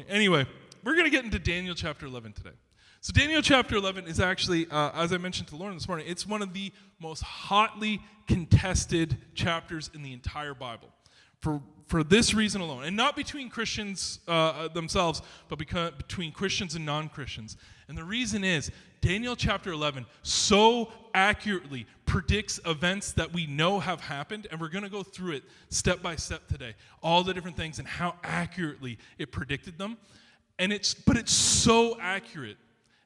Anyway, we're going to get into Daniel chapter 11 today. So Daniel chapter 11 is actually, as I mentioned to Lauren this morning, it's one of the most hotly contested chapters in the entire Bible. For this reason alone, and not between Christians themselves, but between Christians and non-Christians. And the reason is, Daniel chapter 11 so accurately predicts events that we know have happened, and we're going to go through it step by step today, all the different things and how accurately it predicted them. But it's so accurate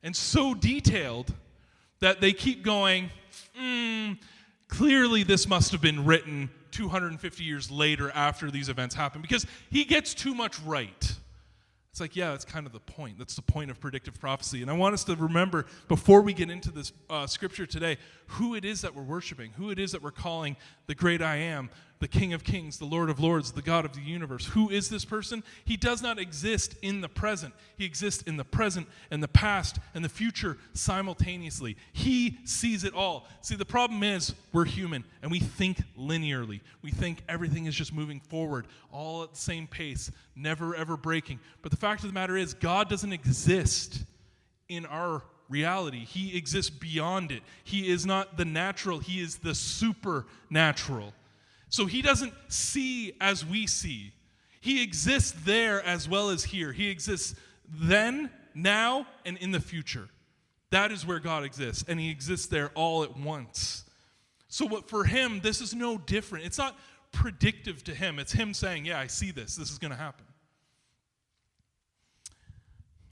and so detailed that they keep going, clearly this must have been written 250 years later after these events happened, because he gets too much right. It's like, yeah, that's kind of the point. That's the point of predictive prophecy. And I want us to remember, before we get into this scripture today, who it is that we're worshiping, who it is that we're calling the great I am, the King of Kings, the Lord of Lords, the God of the universe. Who is this person? He does not exist in the present. He exists in the present and the past and the future simultaneously. He sees it all. See, the problem is we're human and we think linearly. We think everything is just moving forward, all at the same pace, never ever breaking. But the fact of the matter is, God doesn't exist in our reality. He exists beyond it. He is not the natural. He is the supernatural. So he doesn't see as we see. He exists there as well as here. He exists then, now, and in the future. That is where God exists, and he exists there all at once. So for him, this is no different. It's not predictive to him. It's him saying, yeah, I see this. This is going to happen.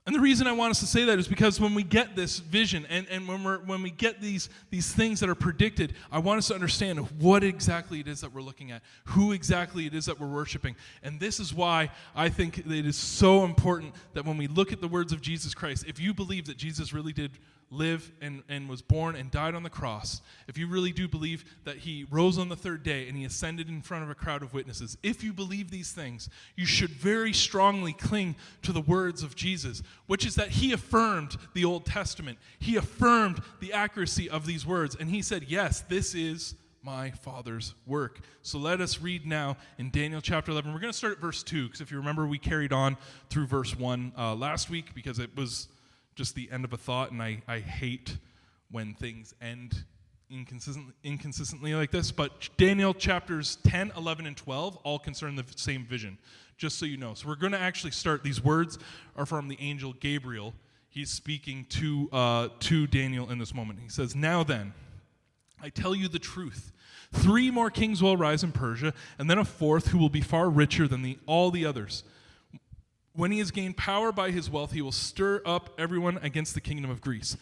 And the reason I want us to say that is because when we get this vision and when we get these things that are predicted, I want us to understand what exactly it is that we're looking at, who exactly it is that we're worshiping. And this is why I think it is so important that when we look at the words of Jesus Christ, if you believe that Jesus really did live and was born and died on the cross, if you really do believe that he rose on the third day and he ascended in front of a crowd of witnesses, if you believe these things, you should very strongly cling to the words of Jesus, which is that he affirmed the Old Testament. He affirmed the accuracy of these words, and he said, yes, this is my Father's work. So let us read now in Daniel chapter 11. We're going to start at verse 2, because if you remember, we carried on through verse 1 last week, because it was just the end of a thought, and I hate when things end inconsistently like this. But Daniel chapters 10, 11, and 12 all concern the same vision, just so you know. So we're going to actually start. These words are from the angel Gabriel. He's speaking to Daniel in this moment. He says, "Now then, I tell you the truth. 3 more kings will arise in Persia, and then a fourth who will be far richer than all the others. When he has gained power by his wealth, he will stir up everyone against the kingdom of Greece.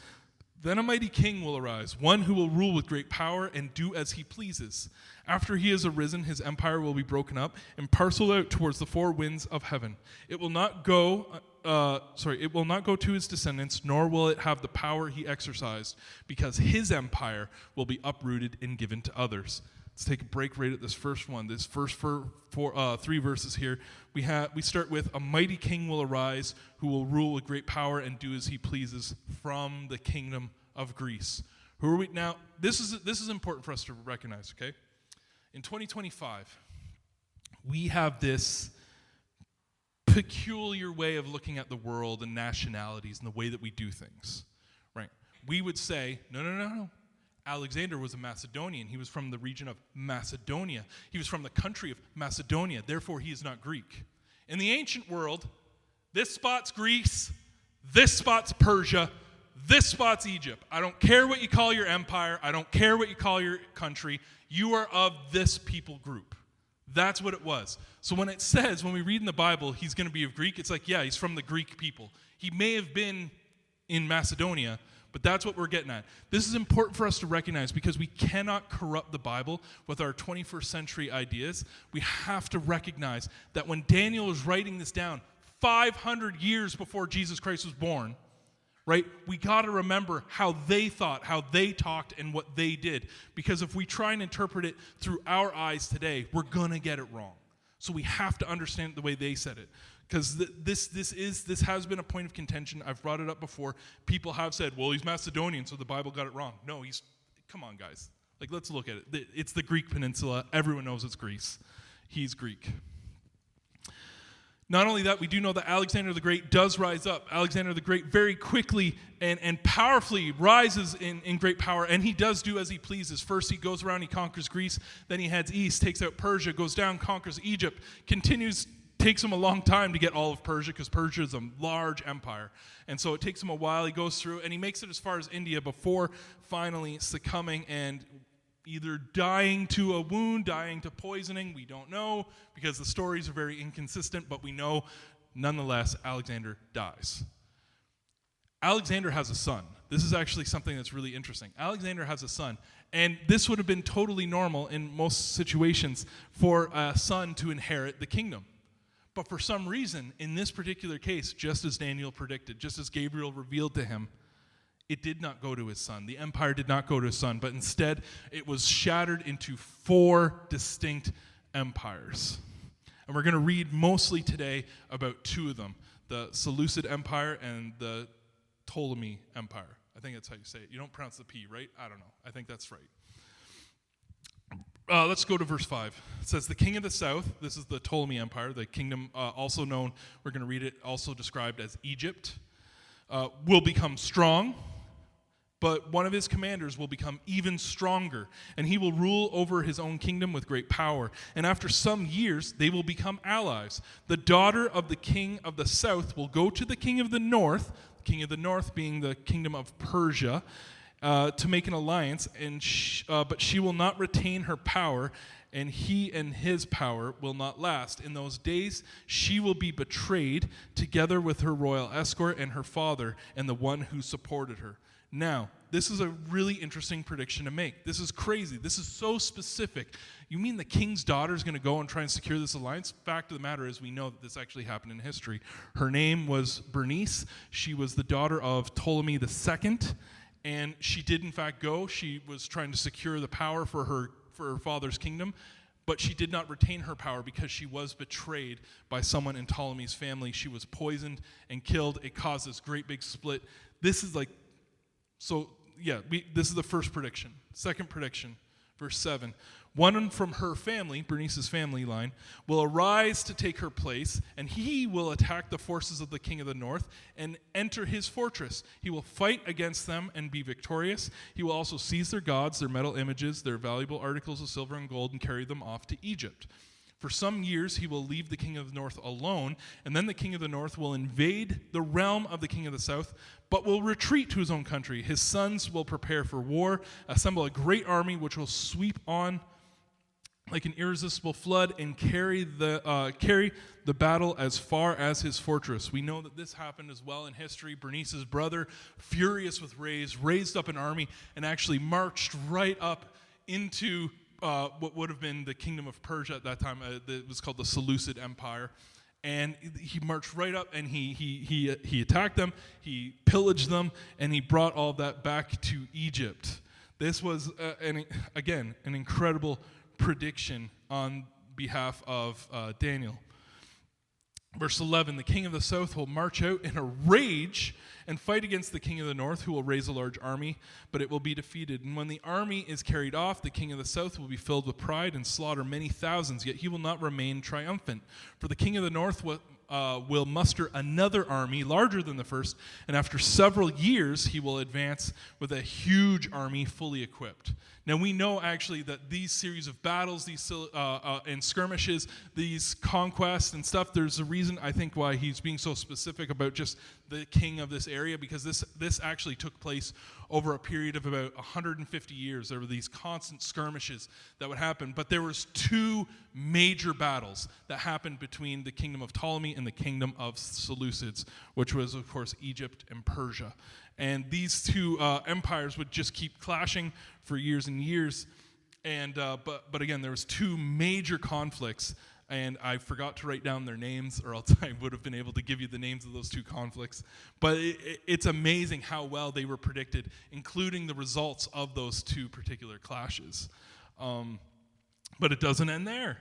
Then a mighty king will arise, one who will rule with great power and do as he pleases. After he has arisen, his empire will be broken up and parceled out towards the 4 winds of heaven. It will not go to his descendants, nor will it have the power he exercised, because his empire will be uprooted and given to others." Let's take a break right at this first one. This first 3 verses here. We start with, "A mighty king will arise, who will rule with great power and do as he pleases from the kingdom of Greece." Who are we now? This is important for us to recognize. Okay, in 2025, we have this peculiar way of looking at the world and nationalities and the way that we do things. Right? We would say, no. Alexander was a Macedonian. He was from the region of Macedonia. He was from the country of Macedonia. Therefore, he is not Greek. In the ancient world, this spot's Greece, this spot's Persia, this spot's Egypt. I don't care what you call your empire. I don't care what you call your country. You are of this people group. That's what it was. So when it says, when we read in the Bible, he's going to be of Greek, it's like, yeah, he's from the Greek people. He may have been in Macedonia, but that's what we're getting at. This is important for us to recognize, because we cannot corrupt the Bible with our 21st century ideas. We have to recognize that when Daniel was writing this down 500 years before Jesus Christ was born, right, we got to remember how they thought, how they talked, and what they did. Because if we try and interpret it through our eyes today, we're going to get it wrong. So we have to understand it the way they said it. Because this has been a point of contention. I've brought it up before. People have said, well, he's Macedonian, so the Bible got it wrong. No, come on, guys. Like, let's look at it. It's the Greek peninsula. Everyone knows it's Greece. He's Greek. Not only that, we do know that Alexander the Great does rise up. Alexander the Great very quickly and powerfully rises in great power, and he does do as he pleases. First, he goes around, he conquers Greece, then he heads east, takes out Persia, goes down, conquers Egypt, takes him a long time to get all of Persia, because Persia is a large empire. And so it takes him a while. He goes through, and he makes it as far as India before finally succumbing and either dying to a wound, dying to poisoning. We don't know, because the stories are very inconsistent, but we know, nonetheless, Alexander dies. Alexander has a son. This is actually something that's really interesting. Alexander has a son, and this would have been totally normal in most situations for a son to inherit the kingdom. But for some reason, in this particular case, just as Daniel predicted, just as Gabriel revealed to him, it did not go to his son. The empire did not go to his son, but instead it was shattered into 4 distinct empires. And we're going to read mostly today about 2 of them, the Seleucid Empire and the Ptolemy Empire. I think that's how you say it. You don't pronounce the P, right? I don't know. I think that's right. Let's go to verse 5. It says, the king of the south, this is the Ptolemy Empire, the kingdom also known, we're going to read it, also described as Egypt, will become strong, but one of his commanders will become even stronger, and he will rule over his own kingdom with great power. And after some years, they will become allies. The daughter of the king of the south will go to the king of the north being the kingdom of Persia, to make an alliance, but she will not retain her power, and he and his power will not last. In those days, she will be betrayed together with her royal escort and her father and the one who supported her. Now, this is a really interesting prediction to make. This is crazy. This is so specific. You mean the king's daughter is going to go and try and secure this alliance? Fact of the matter is, we know that this actually happened in history. Her name was Bernice. She was the daughter of Ptolemy II, and she did in fact go. She was trying to secure the power for her father's kingdom, but she did not retain her power because she was betrayed by someone in Ptolemy's family. She was poisoned and killed. It caused this great big split. This is the first prediction. Second prediction, verse 7. One from her family, Bernice's family line, will arise to take her place, and he will attack the forces of the king of the north and enter his fortress. He will fight against them and be victorious. He will also seize their gods, their metal images, their valuable articles of silver and gold, and carry them off to Egypt. For some years he will leave the king of the north alone, and then the king of the north will invade the realm of the king of the south, but will retreat to his own country. His sons will prepare for war, assemble a great army which will sweep on like an irresistible flood and carry the battle as far as his fortress. We know that this happened as well in history. Bernice's brother, furious with rage, raised up an army and actually marched right up into what would have been the kingdom of Persia at that time. It was called the Seleucid Empire. And he marched right up and he attacked them, he pillaged them, and he brought all that back to Egypt. This was, an incredible prediction on behalf of Daniel. Verse 11, the king of the south will march out in a rage and fight against the king of the north, who will raise a large army, but it will be defeated. And when the army is carried off, the king of the south will be filled with pride and slaughter many thousands, yet he will not remain triumphant. For the king of the north will muster another army larger than the first, and after several years he will advance with a huge army fully equipped. Now we know actually that these series of battles, these and skirmishes, these conquests and stuff, there's a reason I think why he's being so specific about just the king of this area, because this actually took place over a period of about 150 years. There were these constant skirmishes that would happen, but there was 2 major battles that happened between the kingdom of Ptolemy and the kingdom of Seleucids, which was of course Egypt and Persia. And these 2 empires would just keep clashing for years and years. And but again, there was 2 major conflicts, and I forgot to write down their names, or else I would have been able to give you the names of those 2 conflicts. But it's amazing how well they were predicted, including the results of those 2 particular clashes. But it doesn't end there.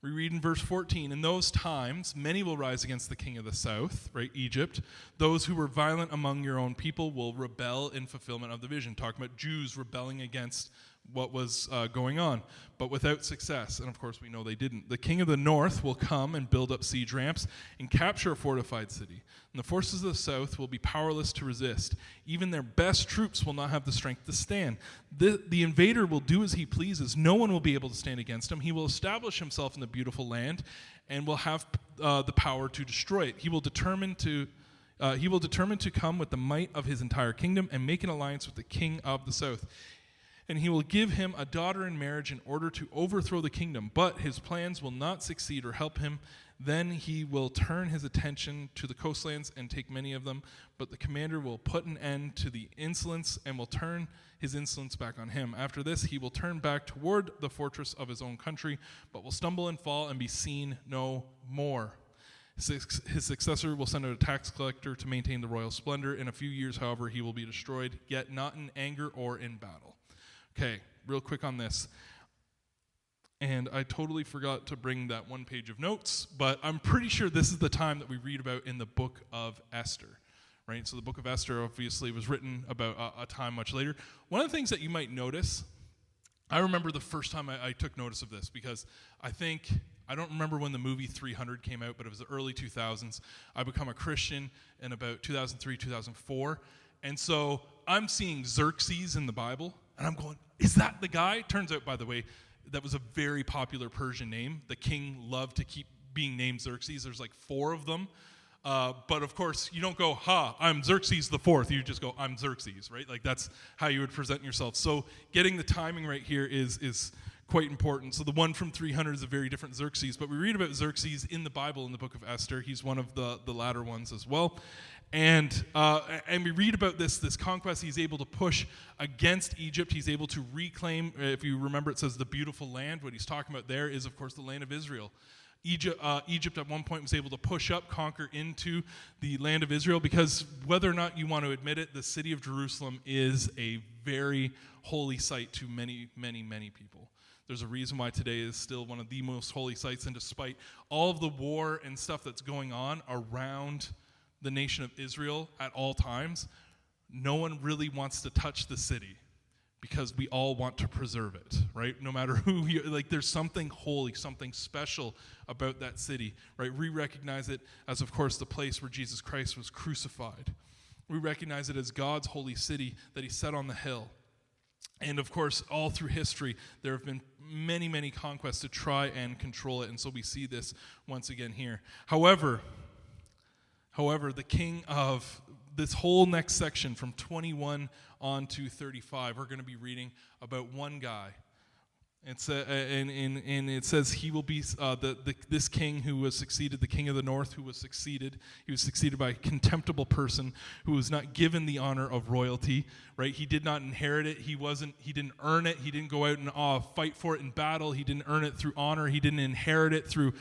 We read in verse 14, in those times, many will rise against the king of the south, right, Egypt. Those who were violent among your own people will rebel in fulfillment of the vision. Talking about Jews rebelling against what was going on, but without success. And of course, we know they didn't. The king of the north will come and build up siege ramps and capture a fortified city. And the forces of the south will be powerless to resist. Even their best troops will not have the strength to stand. The invader will do as he pleases. No one will be able to stand against him. He will establish himself in the beautiful land and will have the power to destroy it. He will determine to come with the might of his entire kingdom and make an alliance with the king of the south. And he will give him a daughter in marriage in order to overthrow the kingdom. But his plans will not succeed or help him. Then he will turn his attention to the coastlands and take many of them. But the commander will put an end to the insolence and will turn his insolence back on him. After this, he will turn back toward the fortress of his own country, but will stumble and fall and be seen no more. His successor will send out a tax collector to maintain the royal splendor. In a few years, however, he will be destroyed, yet not in anger or in battle. Okay, real quick on this. And I totally forgot to bring that one page of notes, but I'm pretty sure this is the time that we read about in the book of Esther, right? So the book of Esther obviously was written about a time much later. One of the things that you might notice, I remember the first time I took notice of this because I don't remember when the movie 300 came out, but it was the early 2000s. I become a Christian in about 2003, 2004. And so I'm seeing Xerxes in the Bible, and I'm going, is that the guy? Turns out, by the way, that was a very popular Persian name. The king loved to keep being named Xerxes. There's like 4 of them. But of course, you don't go, I'm Xerxes the fourth. You just go, I'm Xerxes, right? Like that's how you would present yourself. So getting the timing right here is quite important. So the one from 300 is a very different Xerxes, but we read about Xerxes in the Bible in the book of Esther. He's one of the latter ones as well. And we read about this conquest. He's able to push against Egypt. He's able to reclaim, if you remember, it says the beautiful land. What he's talking about there is, of course, the land of Israel. Egypt at one point was able to push up, conquer into the land of Israel, because whether or not you want to admit it, the city of Jerusalem is a very holy site to many, many, many people. There's a reason why today is still one of the most holy sites, and despite all of the war and stuff that's going on around the nation of Israel at all times, no one really wants to touch the city because we all want to preserve it, right? No matter who you, like there's something holy, something special about that city, right? We recognize it as, of course, the place where Jesus Christ was crucified. We recognize it as God's holy city that he set on the hill. And of course, all through history, there have been many, many conquests to try and control it. And so we see this once again here. However, the king of this whole next section from 21 on to 35, we're going to be reading about one guy. And it says he will be this king who was succeeded, the king of the north who was succeeded. He was succeeded by a contemptible person who was not given the honor of royalty, right? He did not inherit it. He didn't earn it. He didn't go out and fight for it in battle. He didn't earn it through honor. He didn't inherit it through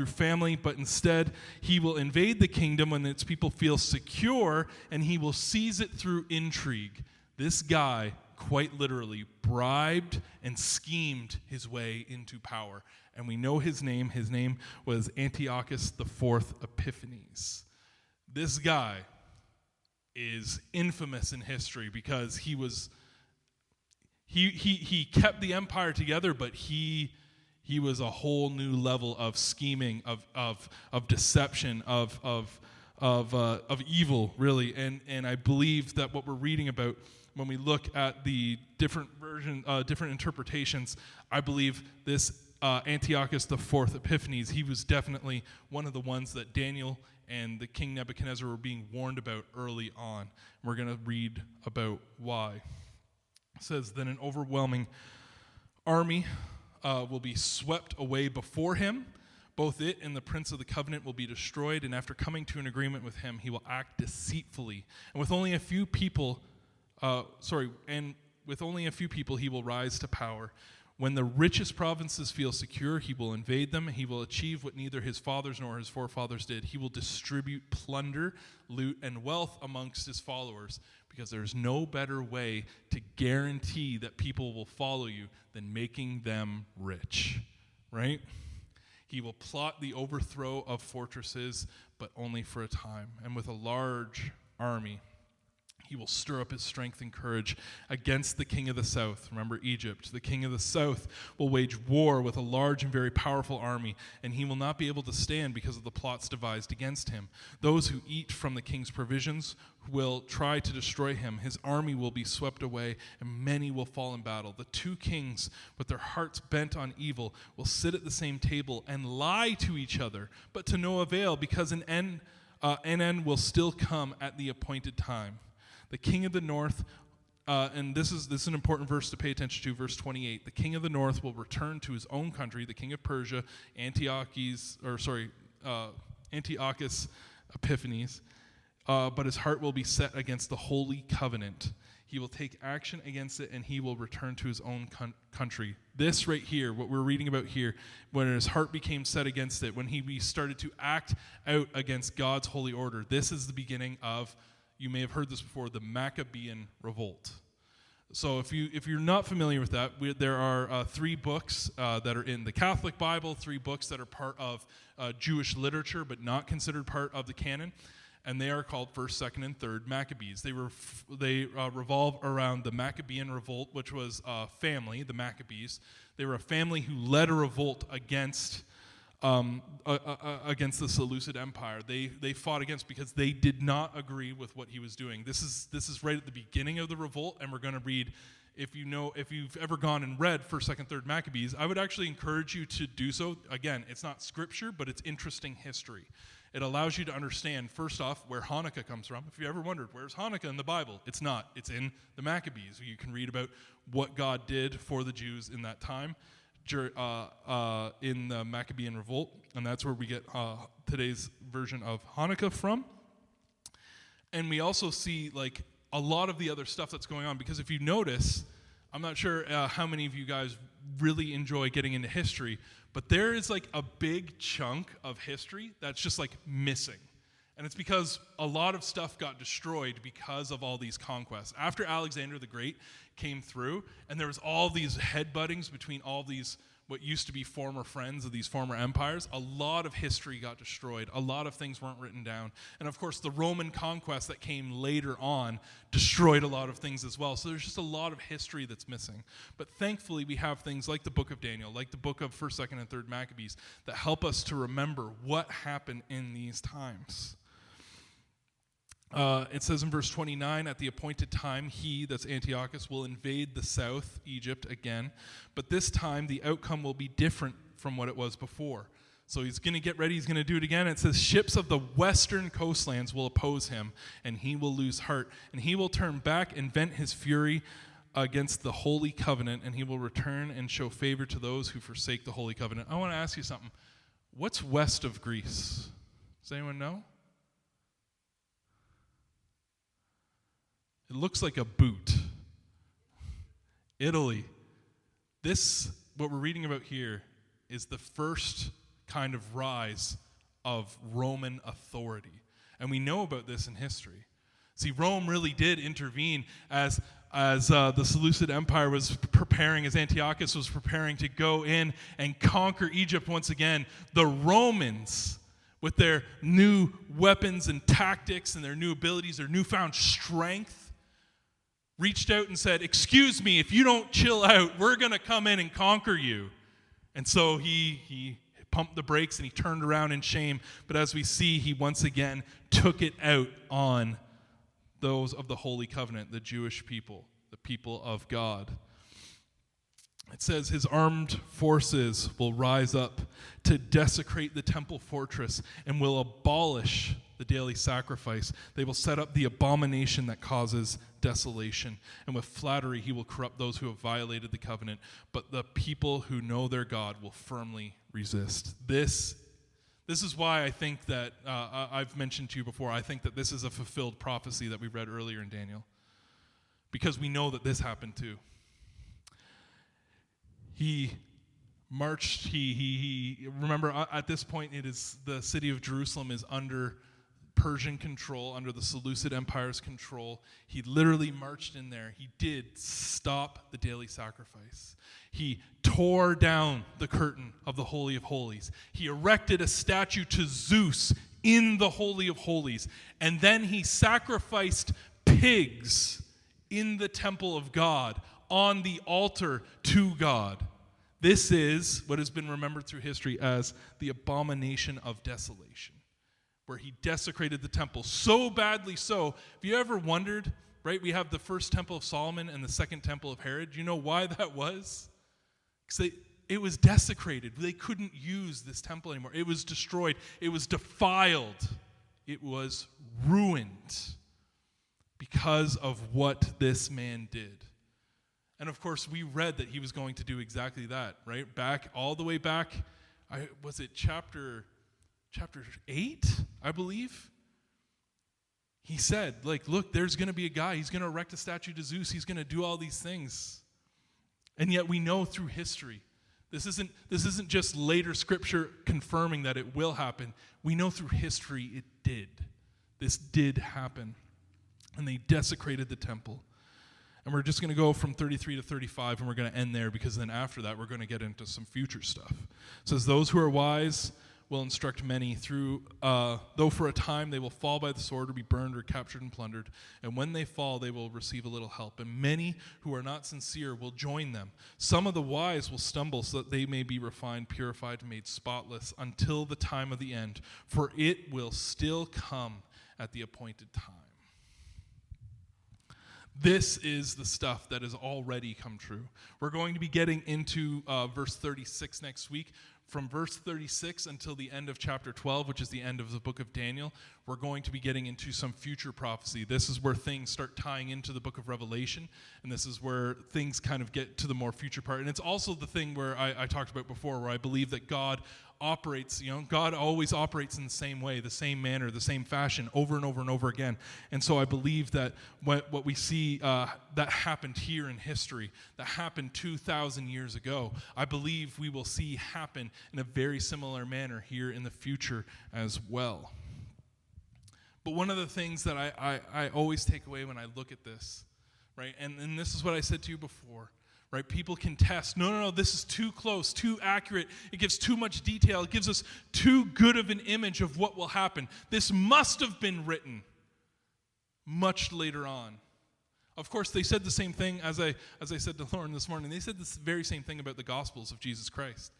family, but instead he will invade the kingdom when its people feel secure, and he will seize it through intrigue. This guy quite literally bribed and schemed his way into power. And we know his name. His name was Antiochus IV Epiphanes. This guy is infamous in history because he kept the empire together, but he was a whole new level of scheming, of deception, of evil, really. And I believe that what we're reading about, when we look at the different interpretations, I believe this Antiochus IV Epiphanes, he was definitely one of the ones that Daniel and the King Nebuchadnezzar were being warned about early on. We're going to read about why. It says, then an overwhelming army will be swept away before him. Both it and the prince of the covenant will be destroyed, and after coming to an agreement with him, he will act deceitfully. And with only a few people he will rise to power. When the richest provinces feel secure, he will invade them. He will achieve what neither his fathers nor his forefathers did. He will distribute plunder, loot, and wealth amongst his followers, because there's no better way to guarantee that people will follow you than making them rich, right? He will plot the overthrow of fortresses, but only for a time. And with a large army, He will stir up his strength and courage against the king of the south. Remember Egypt. The king of the south will wage war with a large and very powerful army, and he will not be able to stand because of the plots devised against him. Those who eat from the king's provisions will try to destroy him. His army will be swept away, and many will fall in battle. The two kings, with their hearts bent on evil, will sit at the same table and lie to each other, but to no avail, because an end will still come at the appointed time. The king of the north, and this is an important verse to pay attention to, verse 28. The king of the north will return to his own country, the king of Persia, Antiochus Epiphanes, but his heart will be set against the holy covenant. He will take action against it, and he will return to his own country. This right here, what we're reading about here, when his heart became set against it, when he started to act out against God's holy order, this is the beginning of, you may have heard this before, the Maccabean revolt. So if you're not familiar with that, there are 3 books that are in the Catholic Bible, 3 books that are part of Jewish literature but not considered part of the canon, and they are called 1st, 2nd, and 3rd Maccabees. They revolve around the Maccabean revolt, which was a family, the Maccabees. They were a family who led a revolt against the Seleucid Empire. They fought against because they did not agree with what he was doing. This is right at the beginning of the revolt, and we're going to read. If you've ever gone and read 1st, 2nd, 3rd Maccabees, I would actually encourage you to do so. Again, it's not scripture, but it's interesting history. It allows you to understand, first off, where Hanukkah comes from. If you ever wondered, where's Hanukkah in the Bible? It's not. It's in the Maccabees. You can read about what God did for the Jews in that time. In the Maccabean revolt, and that's where we get today's version of Hanukkah from. And we also see like a lot of the other stuff that's going on, because if you notice, I'm not sure how many of you guys really enjoy getting into history, but there is like a big chunk of history that's just like missing. And it's because a lot of stuff got destroyed because of all these conquests. After Alexander the Great came through, and there was all these headbuttings between all these, what used to be former friends of these former empires, a lot of history got destroyed. A lot of things weren't written down. And of course, the Roman conquest that came later on destroyed a lot of things as well. So there's just a lot of history that's missing. But thankfully, we have things like the book of Daniel, like the book of 1st, 2nd, and 3rd Maccabees, that help us to remember what happened in these times. It says in verse 29, at the appointed time, he, that's Antiochus, will invade the south, Egypt, again. But this time, the outcome will be different from what it was before. So he's going to get ready. He's going to do it again. It says, ships of the western coastlands will oppose him, and he will lose heart. And he will turn back and vent his fury against the holy covenant, and he will return and show favor to those who forsake the holy covenant. I want to ask you something. What's west of Greece? Does anyone know? It looks like a boot. Italy. This, what we're reading about here, is the first kind of rise of Roman authority. And we know about this in history. See, Rome really did intervene as the Seleucid Empire was preparing, as Antiochus was preparing to go in and conquer Egypt once again. The Romans, with their new weapons and tactics and their new abilities, their newfound strength, reached out and said, excuse me, if you don't chill out, we're going to come in and conquer you. And so he pumped the brakes and he turned around in shame. But as we see, he once again took it out on those of the Holy Covenant, the Jewish people, the people of God. It says his armed forces will rise up to desecrate the temple fortress and will abolish the daily sacrifice. They will set up the abomination that causes desolation. And with flattery, he will corrupt those who have violated the covenant. But the people who know their God will firmly resist. This is why I think that, I've mentioned to you before, I think that this is a fulfilled prophecy that we read earlier in Daniel. Because we know that this happened too. He marched, remember at this point it is the city of Jerusalem is under Persian control, under the Seleucid Empire's control. He literally marched in there. He did stop the daily sacrifice. He tore down the curtain of the Holy of Holies. He erected a statue to Zeus in the Holy of Holies. And then he sacrificed pigs in the temple of God, on the altar to God. This is what has been remembered through history as the abomination of desolation, where he desecrated the temple so badly so. Have you ever wondered, right? We have the first temple of Solomon and the second temple of Herod. Do you know why that was? Because it was desecrated. They couldn't use this temple anymore. It was destroyed. It was defiled. It was ruined because of what this man did. And of course, we read that he was going to do exactly that, right? All the way back, was it chapter 8, I believe? He said, look, there's going to be a guy. He's going to erect a statue to Zeus. He's going to do all these things. And yet we know through history, this isn't just later scripture confirming that it will happen. We know through history it did. This did happen. And they desecrated the temple. And we're just going to go from 33 to 35, and we're going to end there, because then after that we're going to get into some future stuff. It says, those who are wise will instruct many, though for a time they will fall by the sword or be burned or captured and plundered. And when they fall, they will receive a little help. And many who are not sincere will join them. Some of the wise will stumble so that they may be refined, purified, and made spotless until the time of the end. For it will still come at the appointed time. This is the stuff that has already come true. We're going to be getting into verse 36 next week. From verse 36 until the end of chapter 12, which is the end of the book of Daniel, we're going to be getting into some future prophecy. This is where things start tying into the book of Revelation, and this is where things kind of get to the more future part. And it's also the thing where I talked about before, where I believe that God operates, God always operates in the same way, the same manner, the same fashion, over and over and over again. And so I believe that what we see that happened here in history, that happened 2,000 years ago, I believe we will see happen in a very similar manner here in the future as well. But one of the things that I always take away when I look at this, right, and this is what I said to you before, right? People can test. No, this is too close, too accurate. It gives too much detail. It gives us too good of an image of what will happen. This must have been written much later on. Of course, they said the same thing, as I said to Lauren this morning. They said this very same thing about the Gospels of Jesus Christ,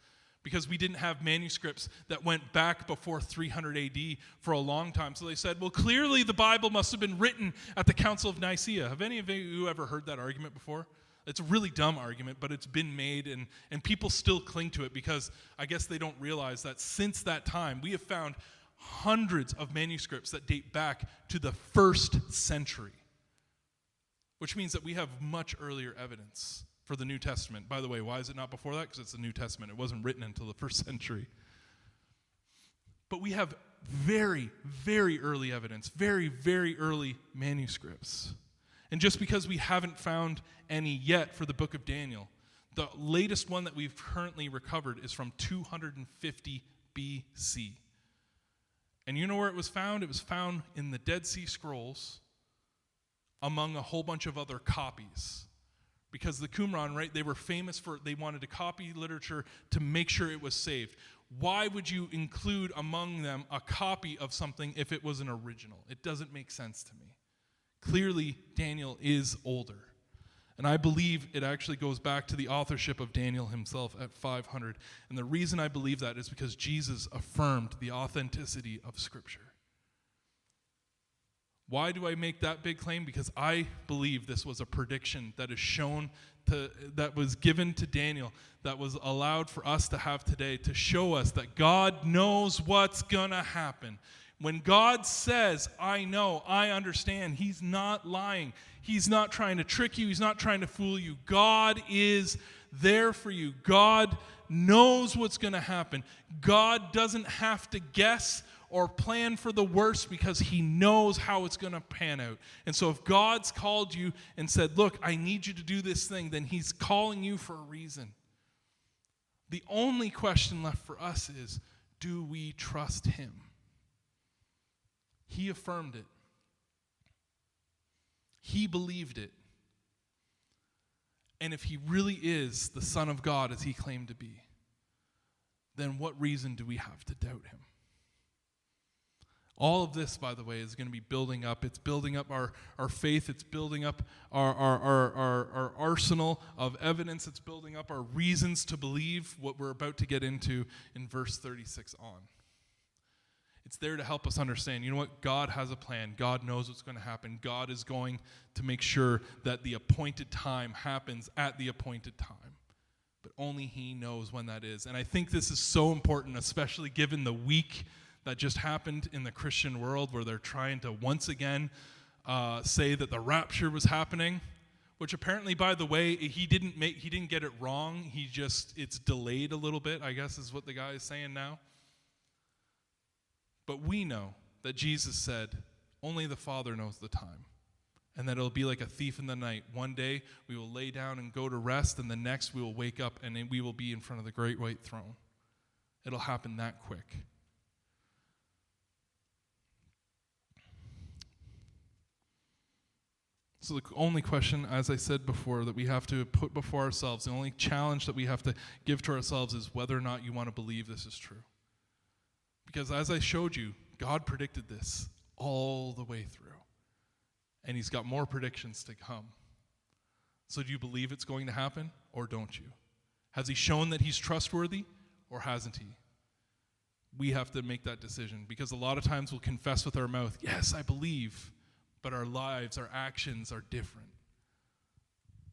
because we didn't have manuscripts that went back before 300 AD for a long time. So they said, well, clearly the Bible must have been written at the Council of Nicaea. Have any of you ever heard that argument before? It's a really dumb argument, but it's been made, and people still cling to it because I guess they don't realize that since that time, we have found hundreds of manuscripts that date back to the 1st century, which means that we have much earlier evidence for the New Testament. By the way, why is it not before that? Because it's the New Testament. It wasn't written until the 1st century. But we have very, very early evidence, very, very early manuscripts. And just because we haven't found any yet for the book of Daniel, the latest one that we've currently recovered is from 250 BC. And you know where it was found? It was found in the Dead Sea Scrolls among a whole bunch of other copies. Because the Qumran, right, they were famous they wanted to copy literature to make sure it was saved. Why would you include among them a copy of something if it was an original? It doesn't make sense to me. Clearly, Daniel is older. And I believe it actually goes back to the authorship of Daniel himself at 500. And the reason I believe that is because Jesus affirmed the authenticity of Scripture. Why do I make that big claim? Because I believe this was a prediction that is shown that was given to Daniel, that was allowed for us to have today to show us that God knows what's going to happen. When God says, I know, I understand, He's not lying. He's not trying to trick you. He's not trying to fool you. God is there for you. God knows what's going to happen. God doesn't have to guess or plan for the worst because He knows how it's going to pan out. And so if God's called you and said, look, I need you to do this thing, then He's calling you for a reason. The only question left for us is, do we trust Him? He affirmed it. He believed it. And if He really is the Son of God as He claimed to be, then what reason do we have to doubt Him? All of this, by the way, is going to be building up. It's building up our faith. It's building up our arsenal of evidence. It's building up our reasons to believe what we're about to get into in verse 36 on. It's there to help us understand, you know what? God has a plan. God knows what's going to happen. God is going to make sure that the appointed time happens at the appointed time. But only he knows when that is. And I think this is so important, especially given the week that just happened in the Christian world, where they're trying to once again say that the rapture was happening, which apparently, by the way, he didn't get it wrong. It's delayed a little bit, I guess is what the guy is saying now. But we know that Jesus said, only the Father knows the time, and that it'll be like a thief in the night. One day we will lay down and go to rest, and the next we will wake up and we will be in front of the great white throne. It'll happen that quick. So the only question, as I said before, that we have to put before ourselves, the only challenge that we have to give to ourselves is whether or not you want to believe this is true. Because as I showed you, God predicted this all the way through. And he's got more predictions to come. So do you believe it's going to happen, or don't you? Has he shown that he's trustworthy, or hasn't he? We have to make that decision, because a lot of times we'll confess with our mouth, yes, I believe, but our lives, our actions are different.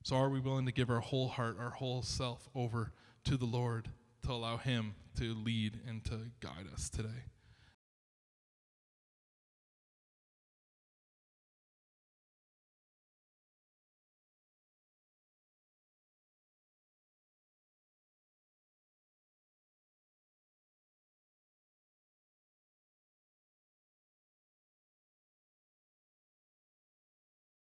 So are we willing to give our whole heart, our whole self over to the Lord, to allow him to lead and to guide us today?